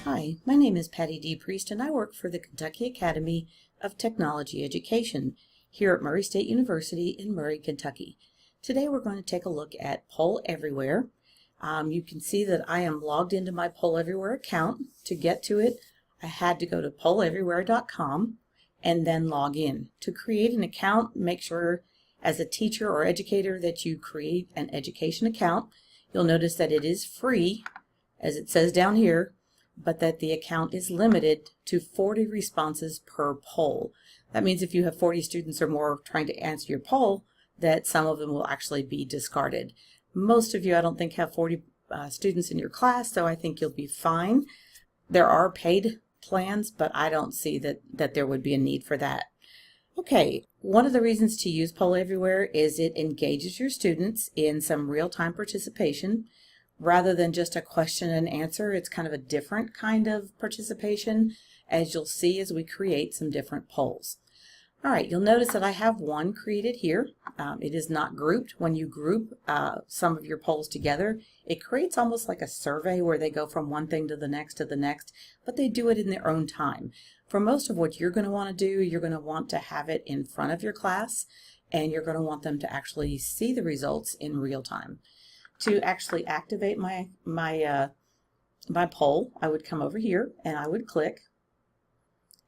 Hi, my name is Patty D. Priest and I work for the Kentucky Academy of Technology Education here at Murray State University in Murray, Kentucky. Today we're going to take a look at Poll Everywhere. You can see that I am logged into my Poll Everywhere account. To get to it, I had to go to polleverywhere.com and then log in. To create an account, make sure as a teacher or educator that you create an education account. You'll notice that it is free, as it says down here, but that the account is limited to 40 responses per poll. That means if you have 40 students or more trying to answer your poll, that some of them will actually be discarded. Most of you, I don't think, have 40 students in your class, so I think you'll be fine. There are paid plans, but I don't see that there would be a need for that. Okay, one of the reasons to use Poll Everywhere is it engages your students in some real-time participation. Rather than just a question and answer, it's kind of a different kind of participation, as you'll see as we create some different polls. All right, you'll notice that I have one created here. It is not grouped. When you group some of your polls together, it creates almost like a survey where they go from one thing to the next, but they do it in their own time. For most of what you're going to want to do, you're going to want to have it in front of your class, and you're going to want them to actually see the results in real time. To actually activate my poll, I would come over here and I would click,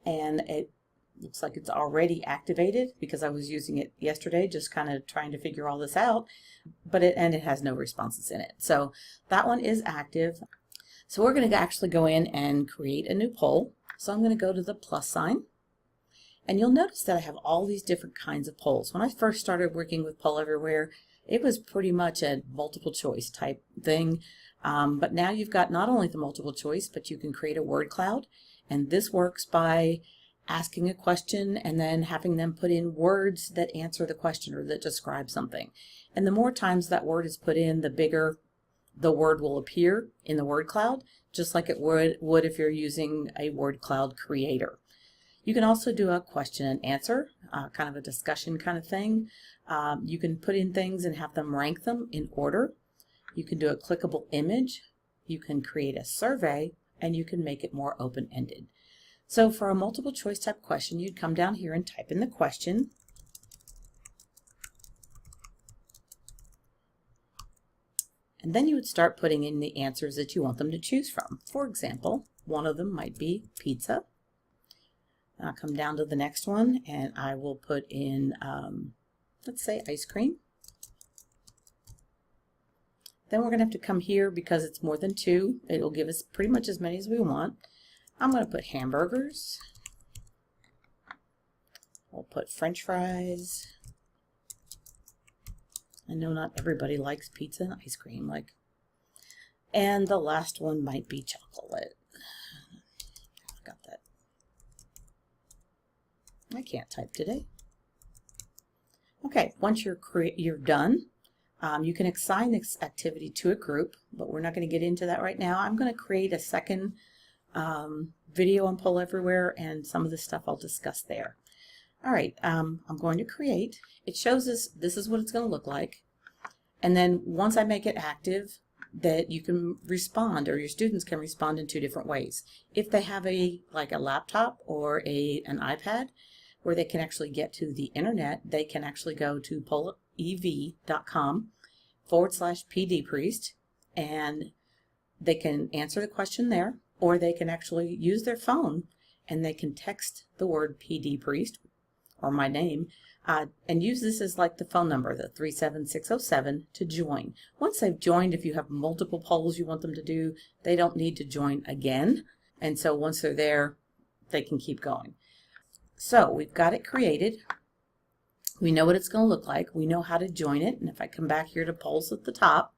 and it looks like it's already activated because I was using it yesterday, just kind of trying to figure all this out, but it has no responses in it. So that one is active. So we're going to actually go in and create a new poll. So I'm going to go to the plus sign, and you'll notice that I have all these different kinds of polls. When I first started working with Poll Everywhere, it was pretty much a multiple choice type thing, but now you've got not only the multiple choice, but you can create a word cloud, and this works by asking a question and then having them put in words that answer the question or that describe something. And the more times that word is put in, the bigger the word will appear in the word cloud, just like it would if you're using a word cloud creator. You can also do a question and answer, kind of a discussion kind of thing. You can put in things and have them rank them in order. You can do a clickable image. You can create a survey, and you can make it more open-ended. So for a multiple choice type question, you'd come down here and type in the question. And then you would start putting in the answers that you want them to choose from. For example, one of them might be pizza. I'll come down to the next one and I will put in, let's say, ice cream. Then we're going to have to come here because it's more than two. It'll give us pretty much as many as we want. I'm going to put hamburgers. We'll put French fries. I know not everybody likes pizza and ice cream, and the last one might be chocolate. I got that. I can't type today. Okay, once you're done, you can assign this activity to a group, but we're not going to get into that right now. I'm going to create a second video on Poll Everywhere, and some of the stuff I'll discuss there. All right, I'm going to create. It shows us this is what it's going to look like, and then once I make it active, that you can respond, or your students can respond in two different ways. If they have a laptop or an iPad where they can actually get to the internet, they can actually go to pollev.com/pdpriest, and they can answer the question there, or they can actually use their phone and they can text the word pdpriest or my name and use this as like the phone number, the 37607, to join. Once they've joined, if you have multiple polls you want them to do, they don't need to join again, and so once they're there, they can keep going. So we've got it created. We know what it's going to look like. We know how to join it, and if I come back here to polls at the top,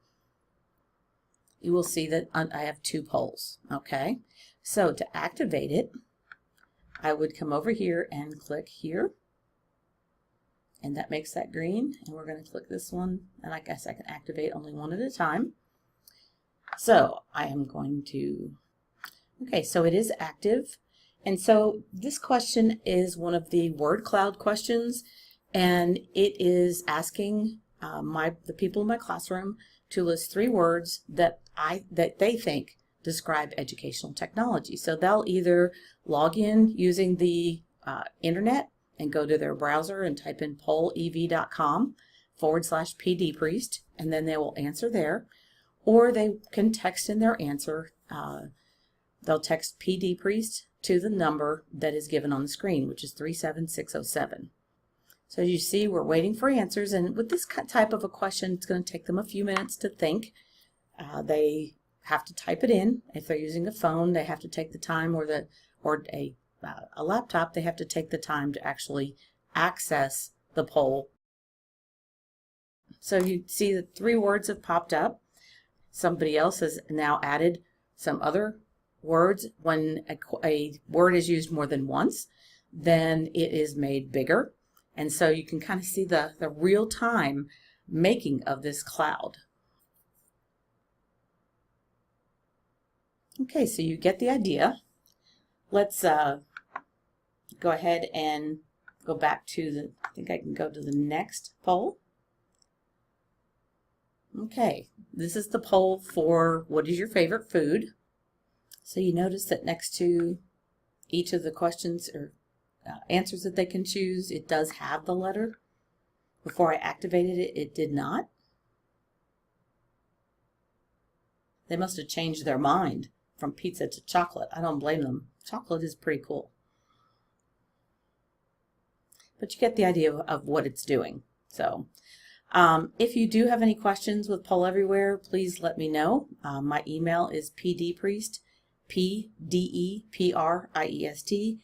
you will see that I have two polls. Okay, so to activate it, I would come over here and click here, and that makes that green, and we're going to click this one, and I guess I can activate only one at a time. So I am going to, okay, so it is active, and so this question is one of the word cloud questions, and it is asking the people in my classroom to list 3 words that they think describe educational technology. So they'll either log in using the internet and go to their browser and type in pollev.com/pdpriest, and then they will answer there, or they can text in their answer. They'll text pdpriest to the number that is given on the screen, which is 37607. So as you see, we're waiting for answers, and with this type of a question, it's going to take them a few minutes to think. They have to type it in. If they're using a phone, they have to take the time, or a laptop, they have to take the time to actually access the poll. So you see the 3 words have popped up. Somebody else has now added some other words. When a word is used more than once, then it is made bigger. And so you can kind of see the real-time making of this cloud. Okay, so you get the idea. Let's go ahead and go back to I think I can go to the next poll. Okay, this is the poll for what is your favorite food. So you notice that next to each of the questions or answers that they can choose, it does have the letter. Before I activated it, it did not. They must have changed their mind from pizza to chocolate. I don't blame them. Chocolate is pretty cool. But you get the idea of what it's doing. So if you do have any questions with Poll Everywhere, please let me know. My email is pdpriest, PDEPRIEST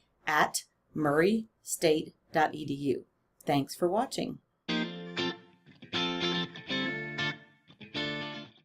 @murraystate.edu. Thanks for watching.